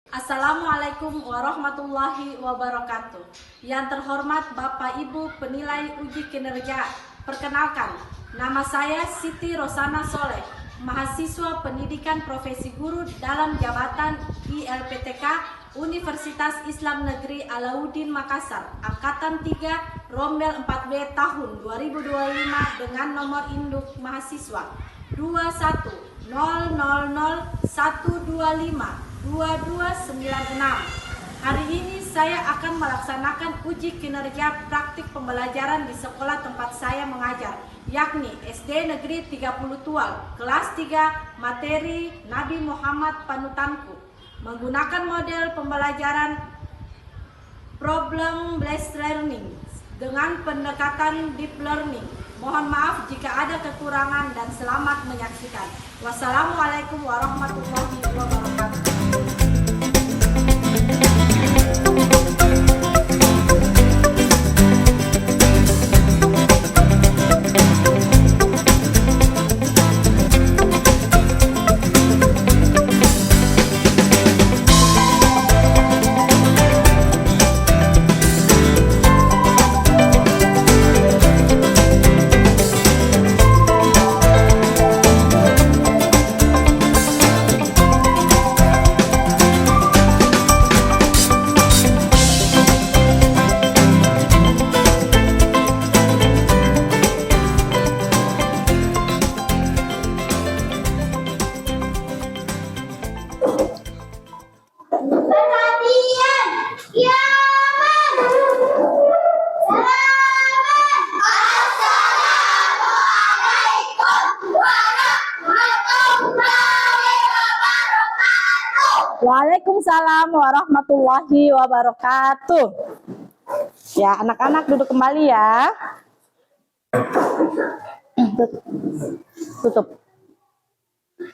Assalamualaikum warahmatullahi wabarakatuh. Yang terhormat Bapak Ibu penilai uji kinerja, perkenalkan, nama saya Siti Rosana Soleh, mahasiswa pendidikan profesi guru dalam jabatan ILPTK Universitas Islam Negeri Alauddin Makassar, Angkatan 3, Rombel 4B tahun 2025 dengan nomor induk mahasiswa 210001252296. Hari ini saya akan melaksanakan uji kinerja praktik pembelajaran di sekolah tempat saya mengajar, yakni SD Negeri 30 Tual, kelas 3, materi Nabi Muhammad Panutanku, menggunakan model pembelajaran problem based learning dengan pendekatan deep learning. Mohon maaf jika ada kekurangan dan selamat menyaksikan. Wassalamualaikum warahmatullahi wabarakatuh. Waalaikumsalam warahmatullahi wabarakatuh. Ya, anak-anak duduk kembali ya. Tutup.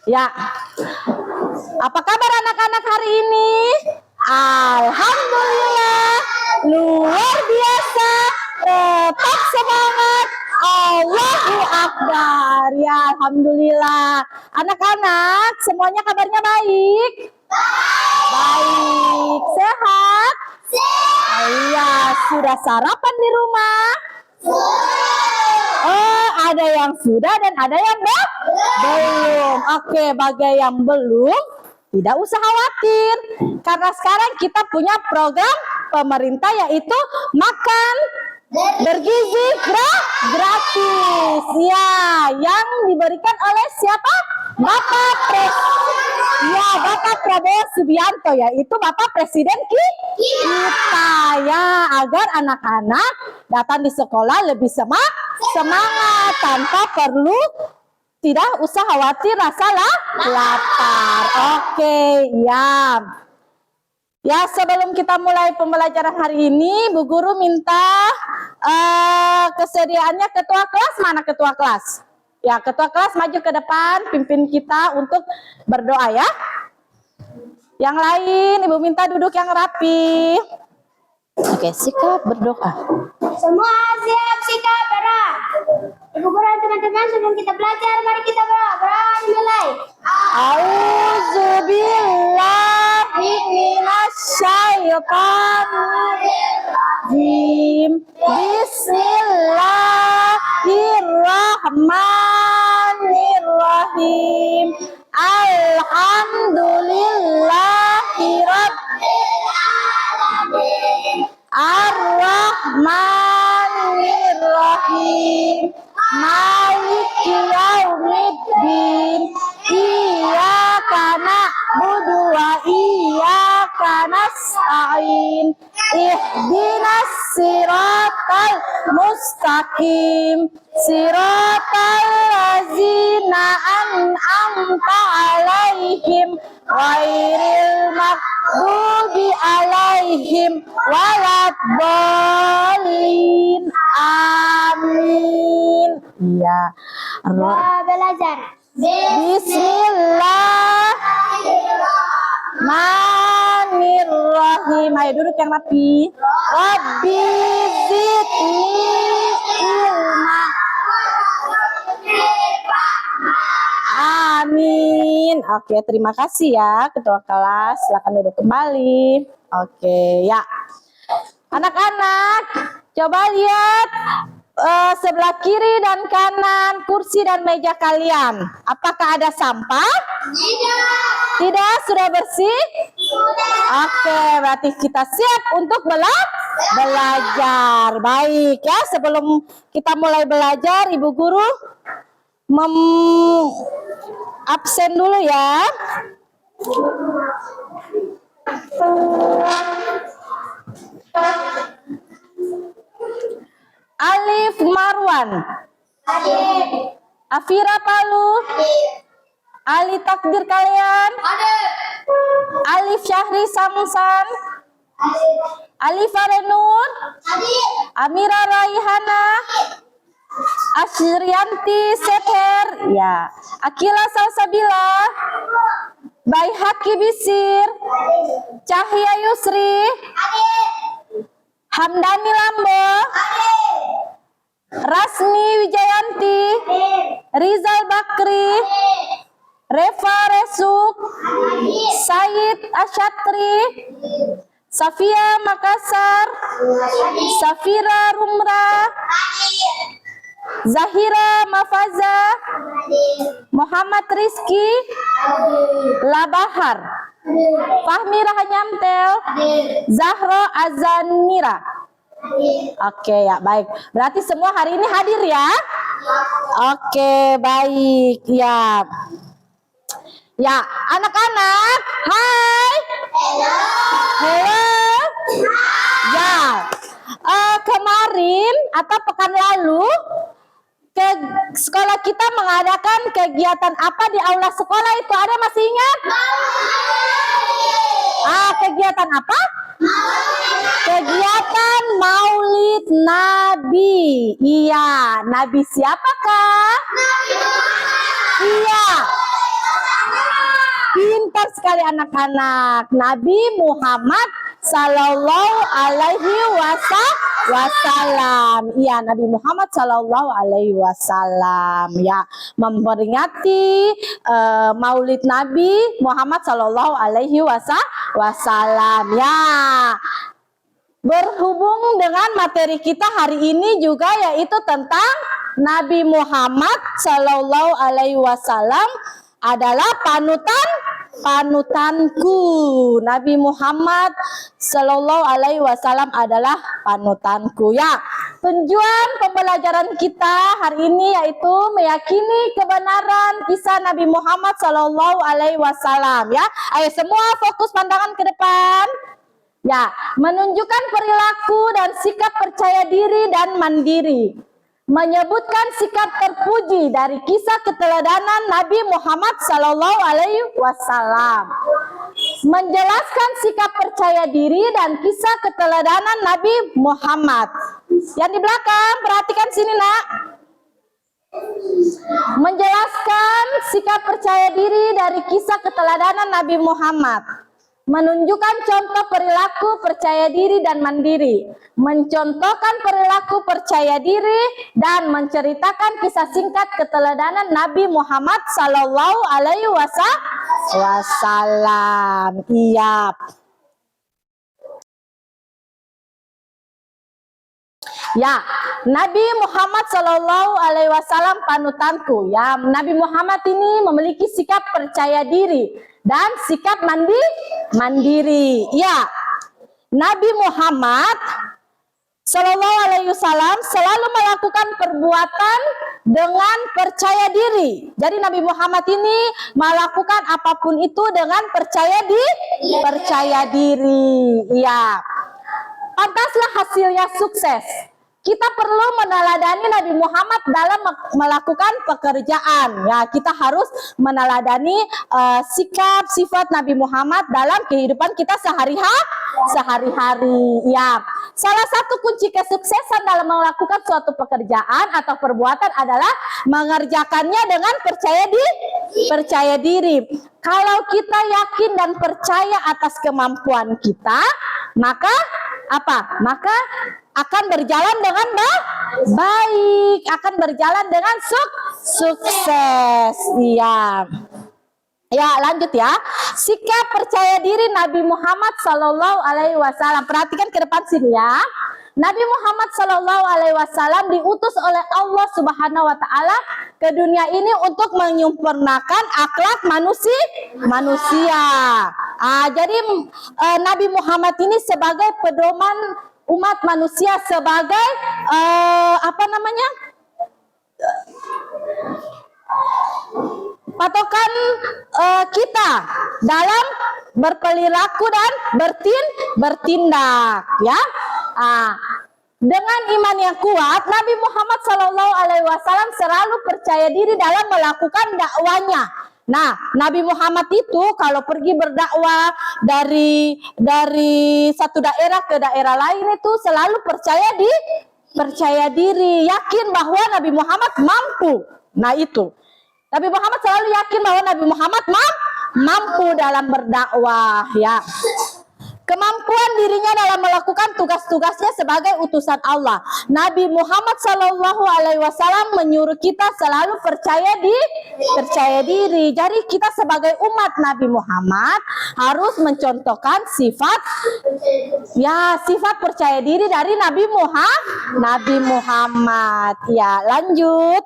Ya. Apa kabar anak-anak hari ini? Alhamdulillah. Luar biasa. Tetap semangat. Allahu Akbar. Ya, alhamdulillah. Anak-anak, semuanya kabarnya baik? Baik. Sehat? Sehat. Iya, sudah sarapan di rumah? Oh, ada yang sudah dan ada yang belum. Oke, bagi yang belum, tidak usah khawatir. Karena sekarang kita punya program pemerintah yaitu makan bergizi gratis. Ya, yang diberikan oleh siapa? Bapak Prabowo Subianto, yaitu Bapak Presiden kita, ya, agar anak-anak datang di sekolah lebih semangat tanpa perlu tidak usah khawatir rasa lapar. Oke, ya. Ya, sebelum kita mulai pembelajaran hari ini, Bu Guru minta kesediaannya ketua kelas. Mana ketua kelas? Ya, ketua kelas maju ke depan, pimpin kita untuk berdoa ya. Yang lain, Ibu minta duduk yang rapi. Oke, sikap berdoa. Semua siap sikap berdoa. Ibu guru dan teman-teman, sebelum kita belajar, mari kita berdoa. Dimulai. Auzubillahi minasyaitonirrajim. Bismillahirrahmanirrahim. Alhamdulillahirabbil alamin. Ar-Rahmanir-Rahim. Maliki yaumiddin. Iyyaka na'budu wa iyyaka nasta'in. Ihdinas siratal mustaqim. Siratal ladzina an'amta 'alaihim ghairil maghdubi 'alaihim waladdallin. Amin. Iya. Belajar. Bismillahirrahmanirrahim. Ayo duduk yang rapi. Rabbi zidni ilma. Amin. Oke, terima kasih ya ketua kelas. Silakan duduk kembali. Oke, ya. Anak-anak, coba lihat sebelah kiri dan kanan kursi dan meja kalian. Apakah ada sampah? Tidak, sudah bersih? Oke, berarti kita siap untuk belajar. Baik ya, sebelum kita mulai belajar, Ibu Guru absen dulu ya. Alif Marwan. Afira Palu. Ali takdir kalian. Alif Syahri Samsan. Alifa Renur. Amira Raihana. Asyrianti Seher. Ya. Akila Salsabila. Baihaki Bisir. Cahya Yusri. Hamdani Lambo. Rasmi Wijayanti. Rizal Bakri. Reva Resuk. Said Asyatri. Safia Makassar. Safira Rumra. Zahira Mafaza. Muhammad Rizki. Labahar. Fahmi Rahanyamtel. Zahro Azanira. Oke ya, baik. Berarti semua hari ini hadir ya? Oke, baik. Ya. Ya, anak-anak. Hai. Hello. Ya. Kemarin atau pekan lalu ke sekolah kita mengadakan kegiatan apa di aula sekolah itu? Ada masih ingat? Kegiatan apa? Kegiatan Maulid Nabi. Iya, Nabi siapakah? Iya. Pintar sekali anak-anak. Nabi Muhammad Sallallahu Alaihi Wasallam. Iya, Nabi Muhammad Sallallahu Alaihi Wasallam. Ya, memperingati Maulid Nabi Muhammad Sallallahu Alaihi Wasallam. Ya, berhubung dengan materi kita hari ini juga yaitu tentang Nabi Muhammad Sallallahu Alaihi Wasallam adalah panutanku. Nabi Muhammad Sallallahu Alaihi Wasallam adalah panutanku. Ya, tujuan pembelajaran kita hari ini yaitu meyakini kebenaran kisah Nabi Muhammad Sallallahu Alaihi Wasallam. Ya, ayo semua fokus pandangan ke depan. Ya, menunjukkan perilaku dan sikap percaya diri dan mandiri. Menyebutkan sikap terpuji dari kisah keteladanan Nabi Muhammad Sallallahu Alaihi Wasallam. Menjelaskan sikap percaya diri dan kisah keteladanan Nabi Muhammad. Yang di belakang, perhatikan sini nak. Menjelaskan sikap percaya diri dari kisah keteladanan Nabi Muhammad. Menunjukkan contoh perilaku percaya diri dan mandiri, mencontohkan perilaku percaya diri dan menceritakan kisah singkat keteladanan Nabi Muhammad Sallallahu Alaihi Wasallam. Iya. Ya, Nabi Muhammad Sallallahu Alaihi Wasallam panutanku. Ya, Nabi Muhammad ini memiliki sikap percaya diri dan sikap mandiri. Ya, Nabi Muhammad Sallallahu Alaihi Wasallam selalu melakukan perbuatan dengan percaya diri. Jadi Nabi Muhammad ini melakukan apapun itu dengan percaya diri. Ya, pantaslah hasilnya sukses. Kita perlu meneladani Nabi Muhammad dalam melakukan pekerjaan. Ya, kita harus meneladani sikap sifat Nabi Muhammad dalam kehidupan kita sehari-hari. Ya, salah satu kunci kesuksesan dalam melakukan suatu pekerjaan atau perbuatan adalah mengerjakannya dengan percaya diri. Kalau kita yakin dan percaya atas kemampuan kita, maka apa? Maka akan berjalan dengan baik, akan berjalan dengan sukses. Iya. Ya, lanjut ya. Sikap percaya diri Nabi Muhammad Sallallahu Alaihi Wasallam. Perhatikan ke depan sini ya. Nabi Muhammad Sallallahu Alaihi Wasallam diutus oleh Allah Subhanahu Wa Taala ke dunia ini untuk menyempurnakan akhlak manusia. Jadi Nabi Muhammad ini sebagai pedoman umat manusia, sebagai patokan kita dalam berperilaku dan bertindak, ya. Dengan iman yang kuat, Nabi Muhammad SAW selalu percaya diri dalam melakukan dakwanya. Nah, Nabi Muhammad itu kalau pergi berdakwah dari satu daerah ke daerah lain itu selalu percaya diri, yakin bahwa Nabi Muhammad mampu. Nah, itu. Nabi Muhammad selalu yakin bahwa Nabi Muhammad mampu dalam berdakwah, ya. Kemampuan dirinya dalam melakukan tugas-tugasnya sebagai utusan Allah. Nabi Muhammad SAW menyuruh kita selalu percaya diri. Jadi kita sebagai umat Nabi Muhammad harus mencontohkan sifat percaya diri dari Nabi Muhammad. Ya, lanjut.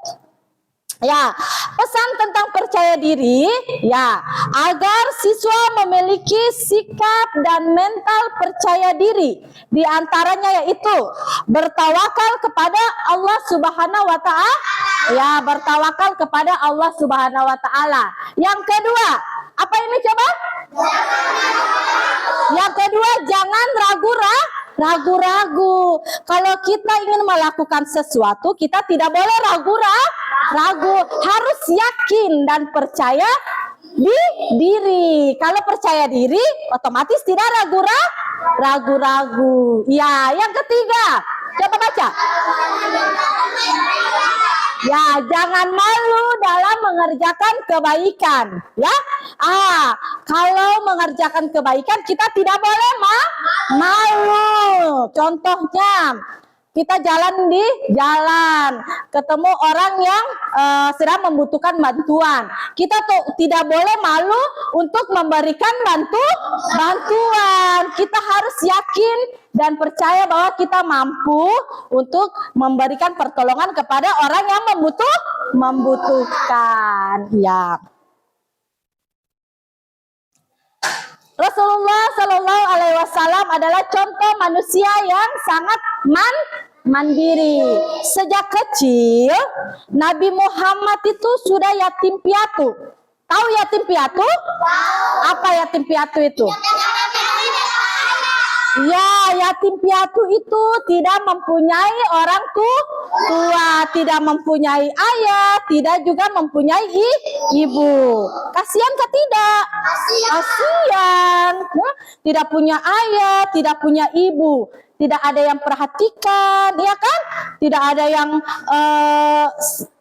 Ya, pesan tentang percaya diri, ya, agar siswa memiliki sikap dan mental percaya diri. Di antaranya yaitu bertawakal kepada Allah Subhanahu wa Ta'ala. Ya, bertawakal kepada Allah Subhanahu wa Ta'ala. Yang kedua, apa ini coba? Yang kedua, jangan ragu-ragu. Kalau kita ingin melakukan sesuatu, kita tidak boleh ragu, harus yakin dan percaya diri. Kalau percaya diri, otomatis tidak ragu-ragu. Ya, yang ketiga, coba baca. Ya, jangan malu dalam mengerjakan kebaikan, ya. Kalau mengerjakan kebaikan kita tidak boleh malu. Contohnya, kita jalan di jalan, ketemu orang yang sedang membutuhkan bantuan. Kita tuh tidak boleh malu untuk memberikan bantuan. Kita harus yakin dan percaya bahwa kita mampu untuk memberikan pertolongan kepada orang yang membutuhkan. Ya. Rasulullah Shallallahu Alaihi Wasallam adalah contoh manusia yang sangat mandiri. Sejak kecil, Nabi Muhammad itu sudah yatim piatu. Tahu yatim piatu? Apa yatim piatu itu? Ya, yatim piatu itu tidak mempunyai orang tua, tidak mempunyai ayah, tidak juga mempunyai ibu. Kasihan kah tidak? Kasihan. Tidak punya ayah, tidak punya ibu. Tidak ada yang perhatikan, ya kan? Tidak ada yang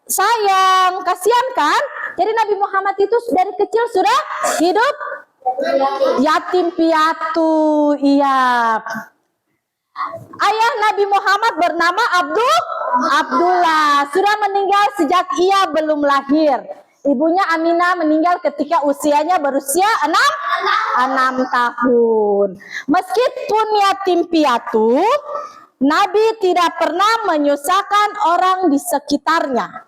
sayang, kasihan kan? Jadi Nabi Muhammad itu dari kecil sudah hidup yatim piatu. Iya. Ayah Nabi Muhammad bernama Abdullah, sudah meninggal sejak ia belum lahir. Ibunya Aminah meninggal ketika usianya berusia 6 tahun. Meskipun yatim piatu, Nabi tidak pernah menyusahkan orang di sekitarnya.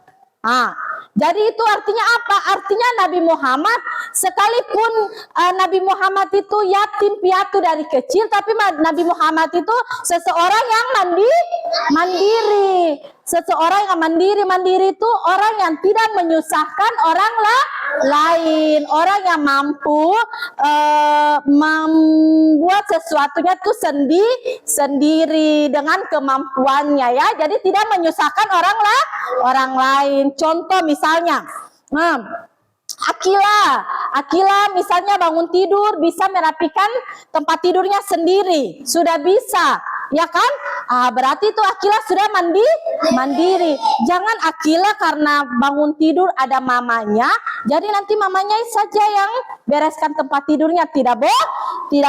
Jadi itu artinya apa? Artinya Nabi Muhammad, sekalipun Nabi Muhammad itu yatim piatu dari kecil, tapi Nabi Muhammad itu seseorang yang mandiri. Seseorang yang mandiri itu orang yang tidak menyusahkan orang lain, orang yang mampu membuat sesuatunya itu sendiri dengan kemampuannya, ya. Jadi tidak menyusahkan orang lain. Contoh misalnya, Akila misalnya bangun tidur bisa merapikan tempat tidurnya sendiri, sudah bisa, ya kan? Berarti itu Akila sudah mandiri. Jangan Akila karena bangun tidur ada mamanya, jadi nanti mamanya saja yang bereskan tempat tidurnya. Tidak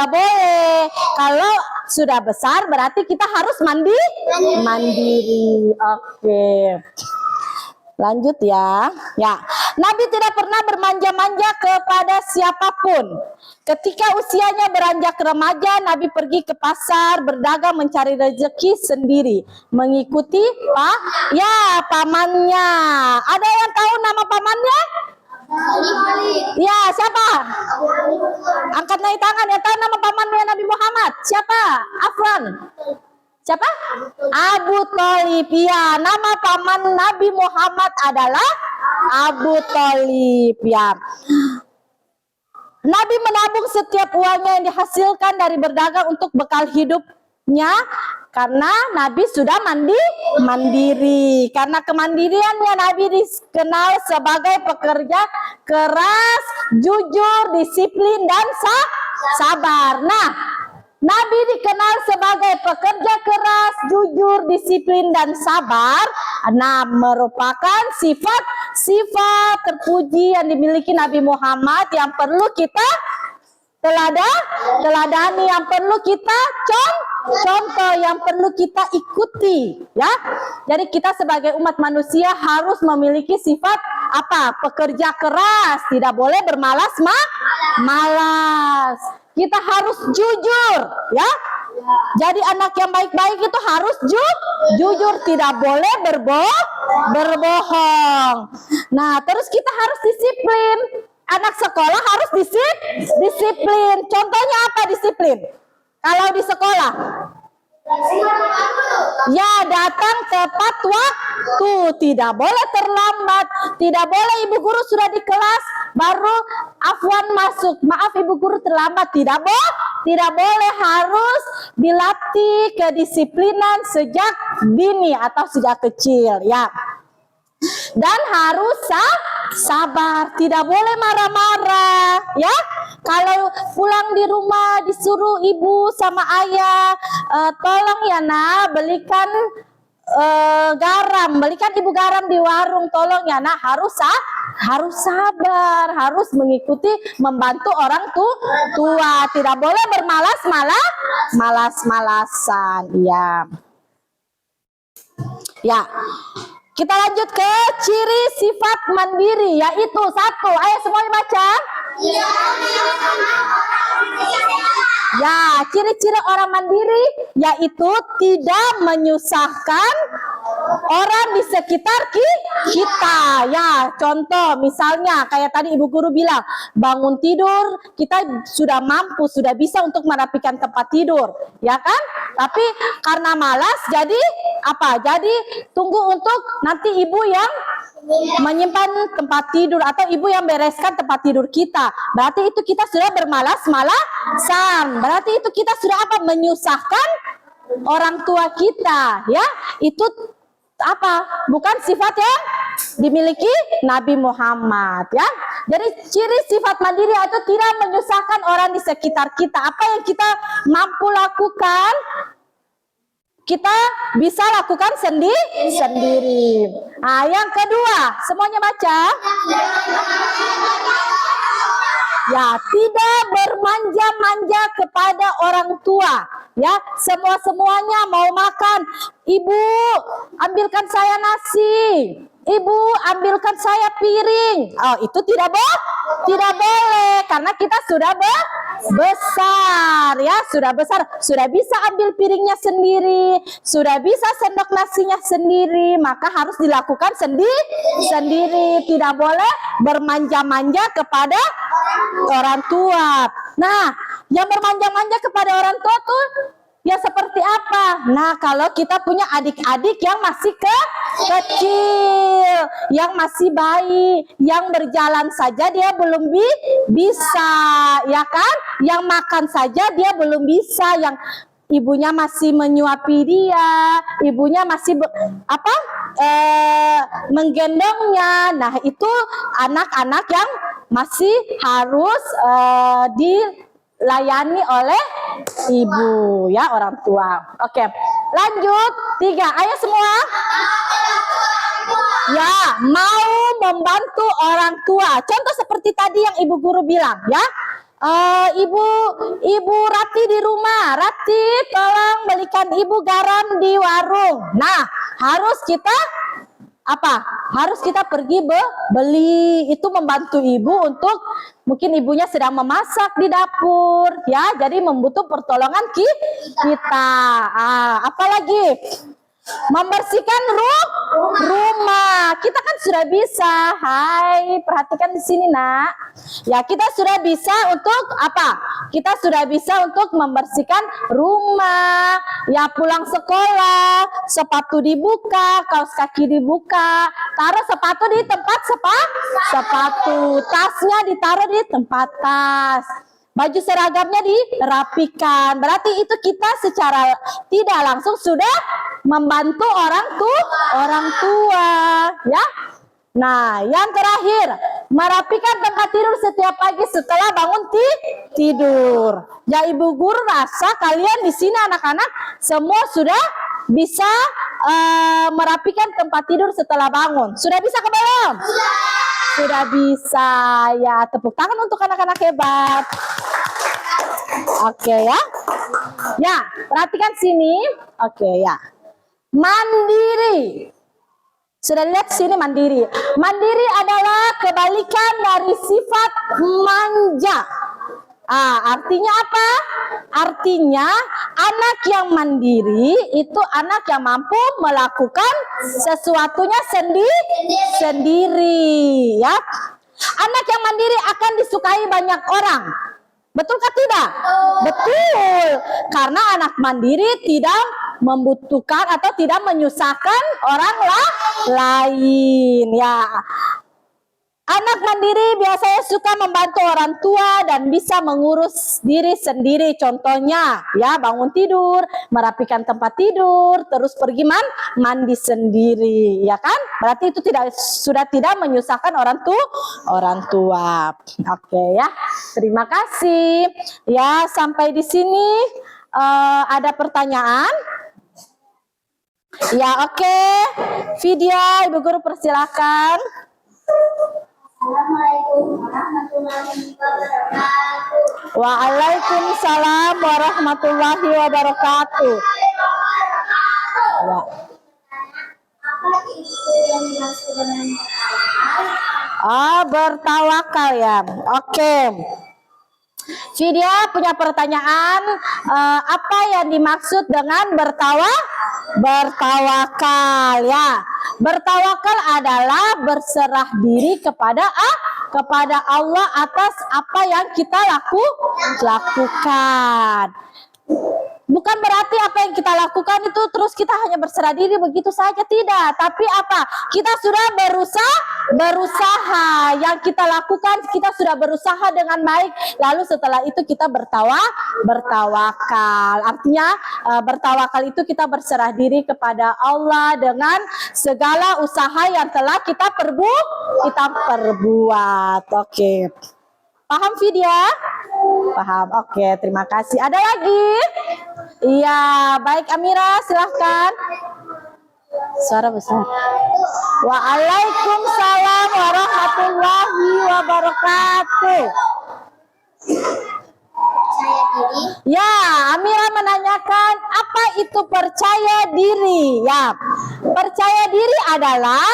boleh. Kalau sudah besar berarti kita harus mandiri. Oke. Lanjut ya. Ya, Nabi tidak pernah bermanja-manja kepada siapapun. Ketika usianya beranjak remaja, Nabi pergi ke pasar berdagang mencari rezeki sendiri, mengikuti pamannya. Ada yang tahu nama pamannya? Ya, siapa? Angkat naik tangan ya, tahu nama pamannya Nabi Muhammad. Siapa? Afwan. Siapa? Abu Thalib. Ya, nama paman Nabi Muhammad adalah Abu Thalib. Ya. Nabi menabung setiap uangnya yang dihasilkan dari berdagang untuk bekal hidupnya karena Nabi sudah mandiri. Karena kemandiriannya Nabi dikenal sebagai pekerja keras, jujur, disiplin dan sabar. Nah, Nabi dikenal sebagai pekerja keras, jujur, disiplin, dan sabar. Nah, merupakan sifat terpuji yang dimiliki Nabi Muhammad yang perlu kita teladani, yang perlu kita contoh, yang perlu kita ikuti. Ya, jadi kita sebagai umat manusia harus memiliki sifat apa? Pekerja keras, tidak boleh malas. Kita harus jujur, ya. Jadi anak yang baik-baik itu harus jujur, tidak boleh berbohong. Nah, terus kita harus disiplin. Anak sekolah harus disiplin. Contohnya apa disiplin? Kalau di sekolah, ya datang tepat waktu, tidak boleh terlambat, tidak boleh ibu guru sudah di kelas baru Afwan masuk, maaf ibu guru terlambat, tidak boleh, harus dilatih kedisiplinan sejak dini atau sejak kecil ya. Dan harus sabar, tidak boleh marah-marah ya. Kalau pulang di rumah disuruh ibu sama ayah, tolong ya nak belikan garam, belikan ibu garam di warung, tolong ya nak, harus sabar, harus mengikuti, membantu orang tua, tidak boleh malas-malasan ya. Ya. Kita lanjut ke ciri sifat mandiri, yaitu satu. Ayo semuanya baca. Ya, ciri-ciri orang mandiri yaitu tidak menyusahkan orang di sekitar kita. Ya, contoh misalnya kayak tadi ibu guru bilang, bangun tidur kita sudah mampu, sudah bisa untuk merapikan tempat tidur, ya kan? Tapi karena malas jadi apa? Jadi tunggu untuk nanti ibu yang menyimpan tempat tidur atau ibu yang bereskan tempat tidur kita. Berarti itu kita sudah bermalas-malasan. Berarti itu kita sudah apa? Menyusahkan orang tua kita, ya. Itu apa? Bukan sifat yang dimiliki Nabi Muhammad, ya. Jadi ciri sifat mandiri itu tidak menyusahkan orang di sekitar kita. Apa yang kita mampu lakukan, kita bisa lakukan sendiri. Nah, yang kedua, semuanya baca. Ya, tidak bermanja-manja kepada orang tua. Ya, semua-semuanya mau makan. Ibu, ambilkan saya nasi. Ibu, ambilkan saya piring. Oh, itu tidak boleh karena kita sudah besar, ya, sudah besar, sudah bisa ambil piringnya sendiri, sudah bisa sendok nasinya sendiri, maka harus dilakukan sendiri. Tidak boleh bermanja-manja kepada orang tua. Nah, yang bermanja-manja kepada orang tua tuh ya seperti apa? Nah, kalau kita punya adik-adik yang masih kecil, yang masih bayi, yang berjalan saja dia belum bisa, ya kan? Yang makan saja dia belum bisa, yang ibunya masih menyuapi dia, ibunya masih menggendongnya. Nah, itu anak-anak yang masih harus dilayani oleh ibu, ya, orang tua. Oke, lanjut 3. Ayo semua. Ya, mau membantu orang tua. Contoh seperti tadi yang ibu guru bilang, ya. Ibu Rati di rumah. Rati, tolong belikan ibu garam di warung. Nah, harus kita apa? harus kita pergi beli, itu membantu ibu untuk mungkin ibunya sedang memasak di dapur ya, jadi membutuhkan pertolongan kita. Apalagi membersihkan rumah. Kita kan sudah bisa. Hai, perhatikan di sini, Nak. Ya, kita sudah bisa untuk apa? Kita sudah bisa untuk membersihkan rumah. Ya, pulang sekolah, sepatu dibuka, kaos kaki dibuka, taruh sepatu di tempat sepatu, tasnya ditaruh di tempat tas. Baju seragamnya dirapikan. Berarti itu kita secara tidak langsung sudah membantu orang tua, ya. Nah, yang terakhir, merapikan tempat tidur setiap pagi setelah bangun tidur. Ya, Ibu Guru rasa kalian di sini anak-anak semua sudah bisa merapikan tempat tidur setelah bangun. Sudah bisa ke belum? Sudah bisa. Ya, tepuk tangan untuk anak-anak hebat. Oke ya. Ya, perhatikan sini. Oke ya. Mandiri. Sudah lihat sini mandiri. Mandiri adalah kebalikan dari sifat manja. Artinya apa? Artinya anak yang mandiri itu anak yang mampu melakukan sesuatunya sendiri, ya. Anak yang mandiri akan disukai banyak orang. Betulkah tidak? Betul. Karena anak mandiri tidak membutuhkan atau tidak menyusahkan orang lain, ya. Anak mandiri biasanya suka membantu orang tua dan bisa mengurus diri sendiri. Contohnya, ya, bangun tidur, merapikan tempat tidur, terus pergi mandi sendiri, ya kan? Berarti itu sudah tidak menyusahkan orang tua. Oke ya. Terima kasih. Ya, sampai di sini ada pertanyaan? Ya, oke. Vidya, Ibu Guru persilakan. Assalamualaikum warahmatullahi wabarakatuh. Waalaikumsalam warahmatullahi wabarakatuh. Ya. Apa itu yang dimaksud dengan bertawakal? Bertawakal ya. Oke. Vidya punya pertanyaan, apa yang dimaksud dengan bertawakal ya. Bertawakal adalah berserah diri kepada Allah atas apa yang kita lakukan. Bukan berarti apa yang kita lakukan itu terus kita hanya berserah diri begitu saja, tidak. Tapi apa? Kita sudah berusaha. Yang kita lakukan, kita sudah berusaha dengan baik. Lalu setelah itu kita bertawakal. Artinya bertawakal itu kita berserah diri kepada Allah dengan segala usaha yang telah kita perbuat. Oke. Paham Vidya? Paham. Oke, terima kasih. Ada lagi? Iya, baik Amira, silahkan. Suara besar. Waalaikumsalam warahmatullahi wabarakatuh. Percaya diri? Ya, Amira menanyakan apa itu percaya diri? Ya, percaya diri adalah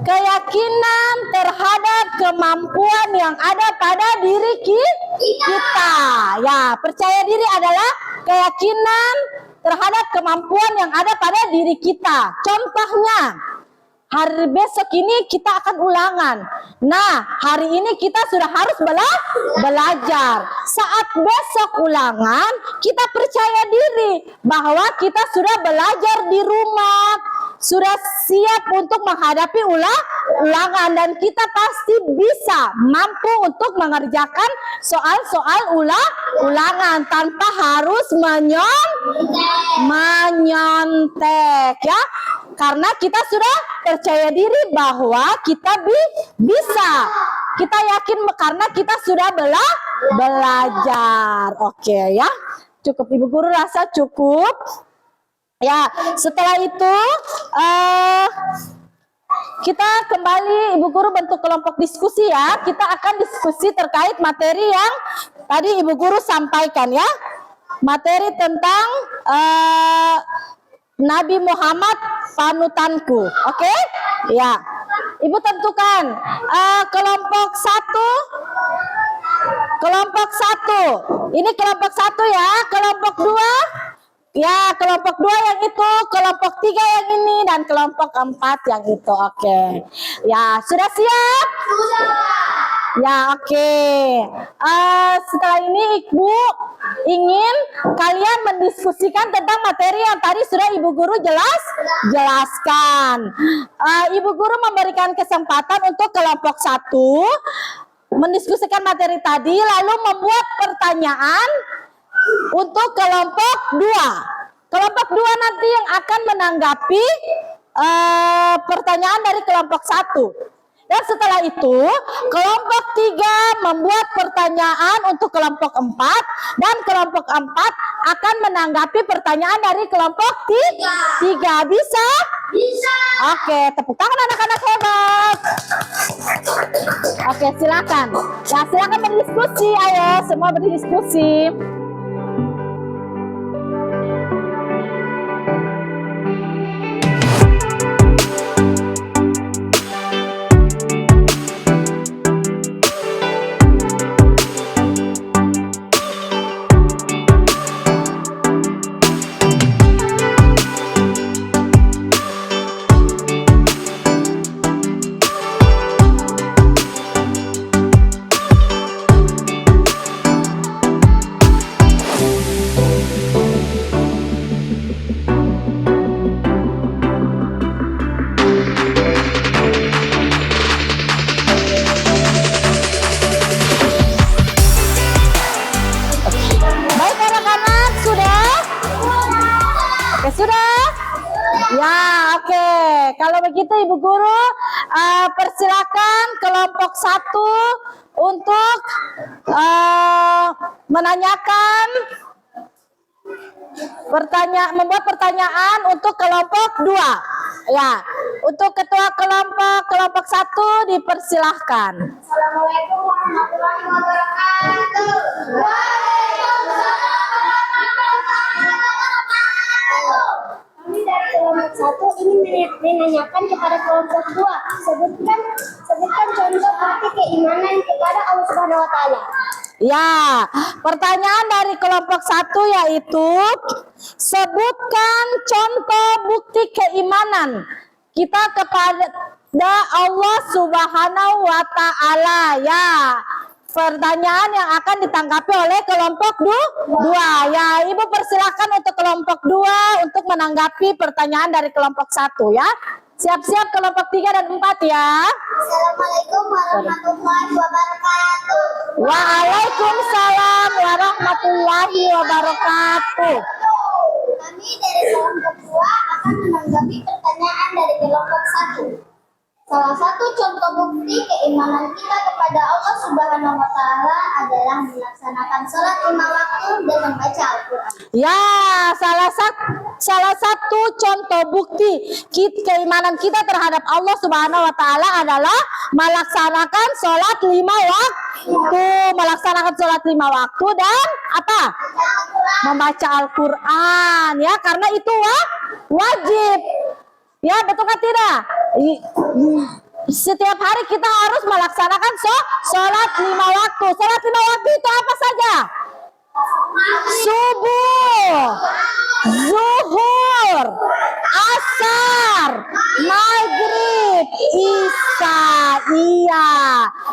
keyakinan terhadap kemampuan yang ada pada diri kita. Ya, percaya diri adalah keyakinan terhadap kemampuan yang ada pada diri kita. Contohnya, hari besok ini kita akan ulangan. Nah, hari ini kita sudah harus belajar. Saat besok ulangan, kita percaya diri bahwa kita sudah belajar di rumah, sudah siap untuk menghadapi ulangan, dan kita pasti bisa mampu untuk mengerjakan soal-soal ulangan tanpa harus menyontek, ya. Karena kita sudah percaya diri bahwa kita bisa. Kita yakin karena kita sudah belajar. Oke ya. Cukup Ibu Guru rasa cukup. Ya, setelah itu kita kembali Ibu Guru bentuk kelompok diskusi ya. Kita akan diskusi terkait materi yang tadi Ibu Guru sampaikan ya. Materi tentang Nabi Muhammad panutanku. Oke? Ya. Ibu tentukan kelompok satu. Kelompok satu. Ini kelompok satu ya. Kelompok dua. Ya, kelompok dua yang itu, kelompok tiga yang ini, dan kelompok empat yang itu. Oke. Ya, sudah siap? Sudah. Ya, oke. Setelah ini Ibu ingin kalian mendiskusikan tentang materi yang tadi sudah Ibu Guru jelaskan. Ibu Guru memberikan kesempatan untuk kelompok satu mendiskusikan materi tadi, lalu membuat pertanyaan untuk kelompok dua. Kelompok dua nanti yang akan menanggapi pertanyaan dari kelompok satu. Dan setelah itu, kelompok tiga membuat pertanyaan untuk kelompok empat, dan kelompok empat akan menanggapi pertanyaan dari kelompok tiga. Bisa? Bisa. Oke, tepuk tangan anak-anak hebat. Oke, silakan. Ya, silakan berdiskusi. Ayo, semua berdiskusi. Baik anak-anak, sudah? Oke, sudah? Ya, oke. Kalau begitu Ibu Guru persilakan kelompok satu untuk menanyakan membuat pertanyaan untuk kelompok dua. Ya, untuk ketua kelompok satu dipersilahkan. Assalamualaikum warahmatullahi wabarakatuh. Waalaikumsalam warahmatullahi wabarakatuh. Kami dari kelompok satu ingin menanyakan kepada kelompok dua. Sebutkan contoh bukti keimanan kepada Allah Subhanahu Wa Taala. Ya, pertanyaan dari kelompok satu yaitu sebutkan contoh bukti keimanan kita kepada Allah Subhanahu wa Ta'ala. Ya, pertanyaan yang akan ditanggapi oleh kelompok dua. Ya, Ibu persilakan untuk kelompok dua untuk menanggapi pertanyaan dari kelompok satu ya. Siap-siap kelompok 3 dan 4 ya. Assalamualaikum warahmatullahi wabarakatuh. Waalaikumsalam warahmatullahi wabarakatuh. Kami dari kelompok dua akan menanggapi pertanyaan dari kelompok satu. Salah satu contoh bukti keimanan kita kepada Allah Subhanahu Wa Taala adalah melaksanakan sholat 5 waktu dan membaca Al-Quran. Ya, salah satu contoh bukti keimanan kita terhadap Allah Subhanahu Wa Taala adalah melaksanakan sholat 5 waktu, dan apa? Membaca Al-Quran. Ya, karena itu wajib. Ya, betul kan tidak? Setiap hari kita harus melaksanakan sholat 5 waktu. Sholat 5 waktu itu apa saja? Subuh, zuhur, asar, maghrib, isya. Iya.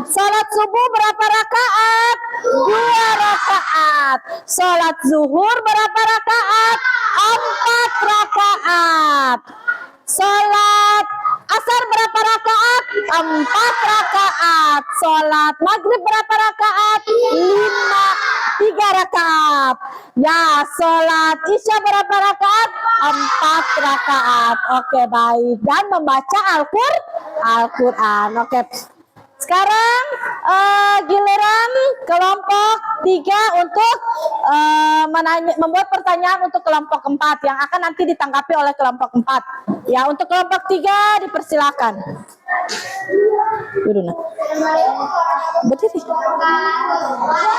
Sholat subuh berapa rakaat? 2 rakaat. Sholat zuhur berapa rakaat? 4 rakaat. Sholat asar berapa rakaat? 4 rakaat. Sholat maghrib berapa rakaat? 3 rakaat. Ya, sholat isya berapa rakaat? 4 rakaat. Oke, baik. Dan membaca Al-Quran. Oke. Sekarang giliran kelompok 3 untuk membuat pertanyaan untuk kelompok 4 yang akan nanti ditanggapi oleh kelompok 4. Ya, untuk kelompok 3 dipersilakan. Duduk, nah. Berdiri.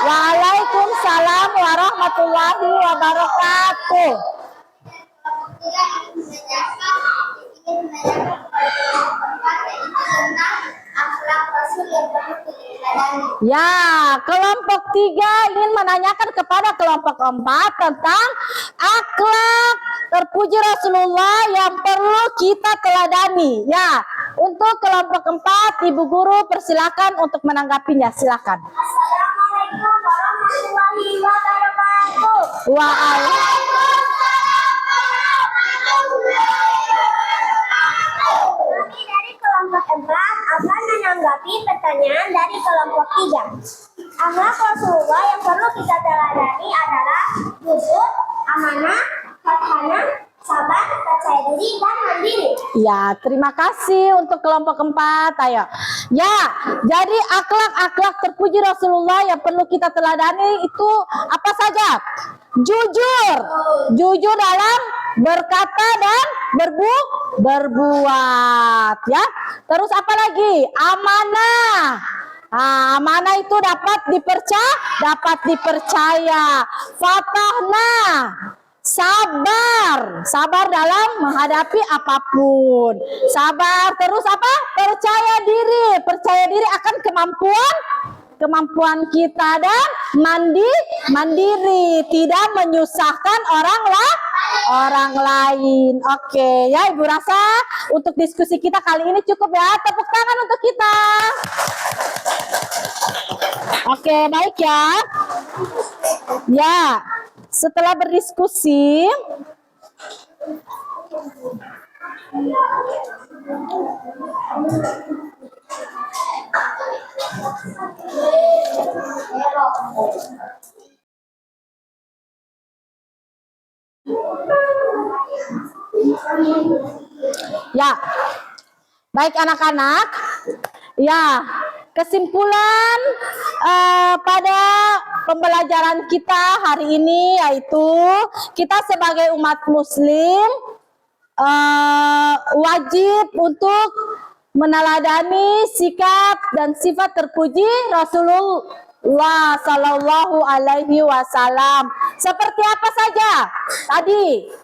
Waalaikumsalam warahmatullahi wabarakatuh. Ingin menanyakan tentang Rasul yang perlu diteladani. Ya, kelompok 3 ingin menanyakan kepada kelompok 4 tentang akhlak terpuji Rasulullah yang perlu kita teladani. Ya, untuk kelompok 4, Ibu Guru persilakan untuk menanggapinya. Silakan. Assalamualaikum warahmatullahi wabarakatuh. Kami dari kelompok 4 akan menanggapi pertanyaan dari kelompok 3. Akhlak Rasulullah yang perlu kita teladani adalah jujur, amanah, fathana, sabar, percaya diri, dan mandiri. Ya, terima kasih untuk kelompok 4. Ayo. Ya, jadi akhlak-akhlak terpuji Rasulullah yang perlu kita teladani itu apa saja? Jujur. Jujur dalam berkata dan berbuat, ya. Terus apa lagi? Amanah. Nah, amanah itu dapat dipercaya. Fatahna. Sabar dalam menghadapi apapun. Sabar, terus apa? Percaya diri akan kemampuan kita, dan mandiri, tidak menyusahkan orang lain. Oke, ya Ibu rasa untuk diskusi kita kali ini cukup ya. Tepuk tangan untuk kita. Oke, baik ya. Ya. Setelah berdiskusi, ya, baik anak-anak, ya, kesimpulan pada pembelajaran kita hari ini yaitu kita sebagai umat muslim wajib untuk meneladani sikap dan sifat terpuji Rasulullah Sallallahu Alaihi Wasallam. Seperti apa saja tadi?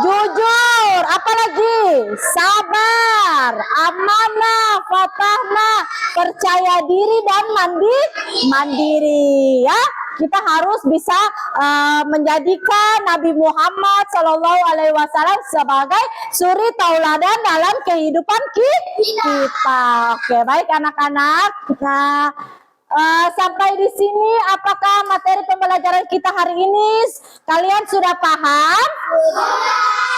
Jujur, apalagi sabar, amanah, fatahna, percaya diri, dan mandiri. Ya, kita harus bisa menjadikan Nabi Muhammad Shallallahu Alaihi Wasallam sebagai suri tauladan dalam kehidupan kita. Oke, baik anak-anak. Nah, sampai di sini apakah materi pembelajaran kita hari ini kalian sudah paham?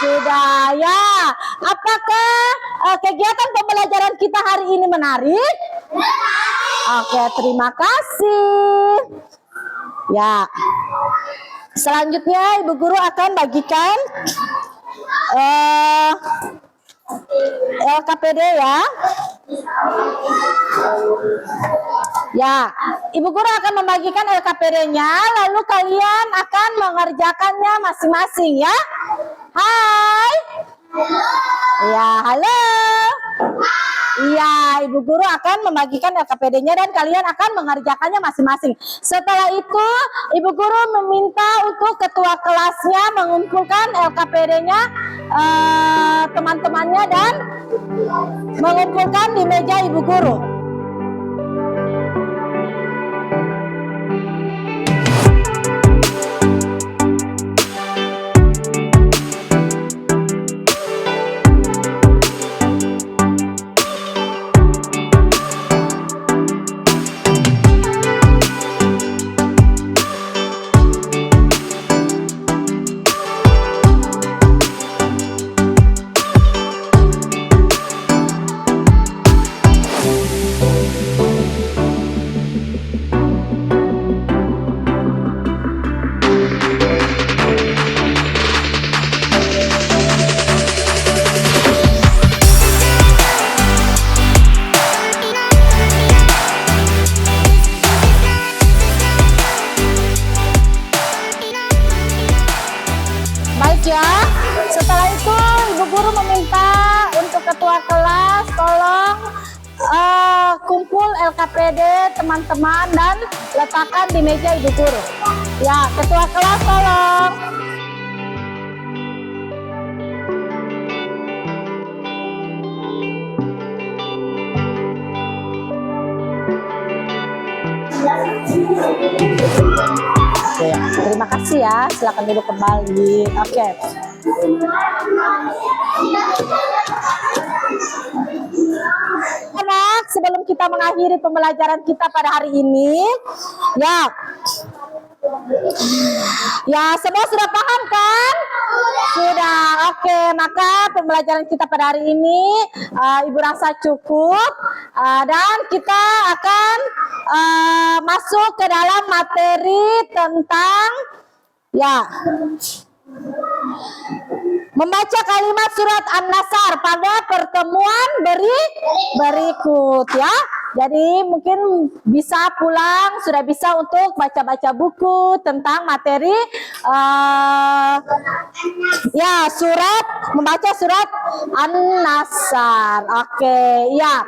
Sudah ya. Apakah kegiatan pembelajaran kita hari ini menarik? Oke, terima kasih. Ya. Selanjutnya Ibu Guru akan bagikan LKPD ya. Ya, Ibu Guru akan membagikan LKPD-nya, lalu kalian akan mengerjakannya masing-masing ya. Hai. Ya, halo. Iya, Ibu Guru akan membagikan LKPD-nya dan kalian akan mengerjakannya masing-masing. Setelah itu, Ibu Guru meminta untuk ketua kelasnya mengumpulkan LKPD-nya teman-temannya dan mengumpulkan di meja Ibu Guru. Setelah itu Ibu Guru meminta untuk ketua kelas tolong kumpul LKPD teman-teman dan letakkan di meja Ibu Guru. Ya, ketua kelas tolong. silakan duduk kembali. Oke. Anak, sebelum kita mengakhiri pembelajaran kita pada hari ini, ya semua sudah paham kan? Sudah. Oke, maka pembelajaran kita pada hari ini Ibu rasa cukup, dan kita akan masuk ke dalam materi tentang membaca kalimat surat An-Nasr pada pertemuan berikut ya. Jadi mungkin bisa pulang, sudah bisa untuk baca-baca buku tentang materi membaca surat An-Nasr. Oke, ya.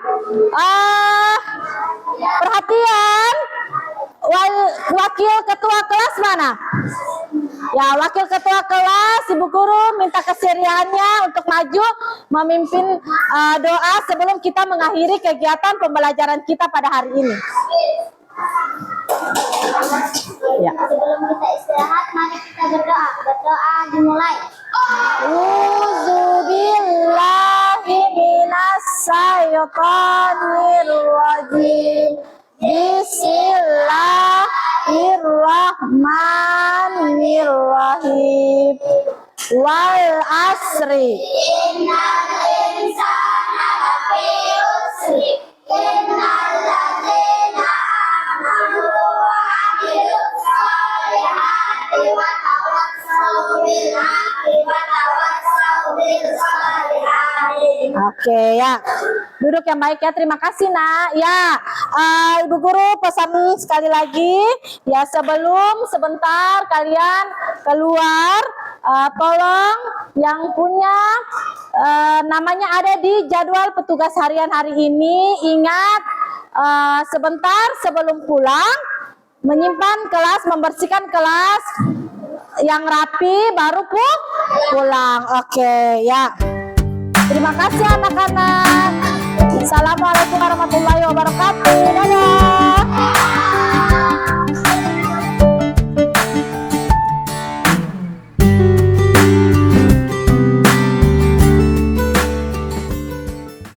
Perhatian, wakil ketua kelas mana? Ya, wakil ketua kelas, Ibu Guru minta keseriannya untuk maju memimpin doa sebelum kita mengakhiri kegiatan pembelajaran kita pada hari ini. Ya. Sebelum kita istirahat, mari kita berdoa. Berdoa dimulai. A'udzubillahi minasyaitonirrajim. Bismillahirrahmanirrahim. Wal asri. Innal insana lafi khusr. Innal ladzina amanu wa amilus solihati wa tawassaw bil haqqi wa tawassaw bis solihati. Oke ya, duduk yang baik ya. Terima kasih nak. Ya, Ibu Guru pesan sekali lagi ya, sebelum sebentar kalian keluar, tolong yang punya namanya ada di jadwal petugas harian hari ini, ingat sebentar sebelum pulang menyimpan kelas, membersihkan kelas yang rapi baru pulang. Oke ya. Terima kasih anak-anak. Assalamualaikum warahmatullahi wabarakatuh. Dadah.